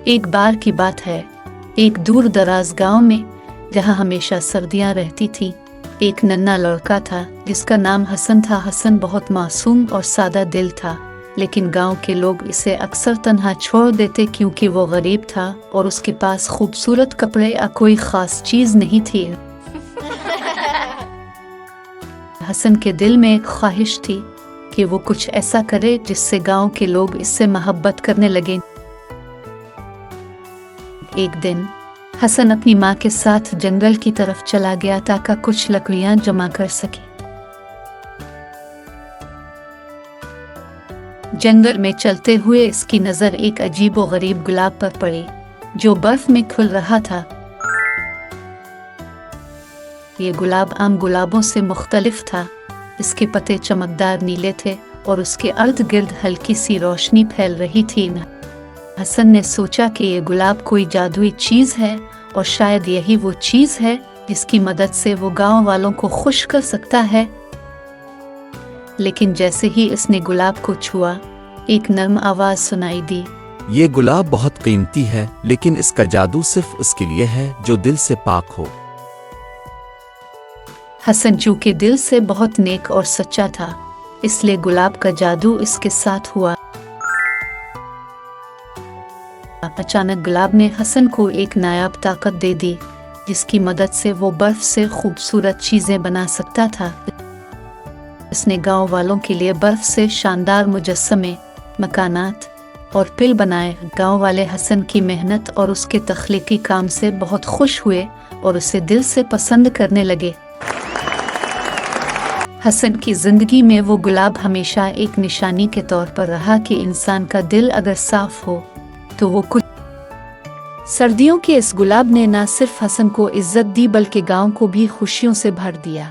एक बार की बात है, एक दूर दराज गांव में, जहां हमेशा सर्दियां रहती थी, एक नन्हा लड़का था जिसका नाम हसन था। हसन बहुत मासूम और सादा दिल था, लेकिन गांव के लोग इसे अक्सर तन्हा छोड़ देते क्योंकि वो गरीब था और उसके पास खूबसूरत कपड़े या कोई खास चीज नहीं थी। हसन के दिल में एक ख्वाहिश थी कि वो कुछ ऐसा करे जिससे गांव के लोग इससे मोहब्बत करने लगे। एक दिन हसन अपनी माँ के साथ जंगल की तरफ चला गया ताकि कुछ लकड़ियां जमा कर सके। जंगल में चलते हुए इसकी नजर एक अजीबो गरीब गुलाब पर पड़ी जो बर्फ में खुल रहा था। ये गुलाब आम गुलाबों से मुख्तलिफ था। इसके पत्ते चमकदार नीले थे और उसके अर्ध गिर्द हल्की सी रोशनी फैल रही थी। हसन ने सोचा कि ये गुलाब कोई जादुई चीज है और शायद यही वो चीज है जिसकी मदद से वो गांव वालों को खुश कर सकता है। लेकिन जैसे ही इसने गुलाब को छुआ, एक नर्म आवाज सुनाई दी। ये गुलाब बहुत कीमती है, लेकिन इसका जादू सिर्फ उसके लिए है जो दिल से पाक हो। हसन चूंकि दिल से बहुत नेक और सच्चा था, इसलिए गुलाब का जादू इसके साथ हुआ। अचानक गुलाब ने हसन को एक नायाब ताकत दे दी जिसकी मदद से वो बर्फ से खूबसूरत चीजें बना सकता था। इसने गांव वालों के लिए बर्फ से शानदार मुजस्समे, मकानात और पिल बनाए। गांव वाले हसन की मेहनत और उसके तख्लीकी काम से बहुत खुश हुए और उसे दिल से पसंद करने लगे। हसन की जिंदगी में वो गुलाब हमेशा एक निशानी के तौर पर रहा कि इंसान का दिल अगर साफ हो तो वो कुछ। सर्दियों के इस गुलाब ने न सिर्फ हसन को इज्जत दी बल्कि गांव को भी खुशियों से भर दिया।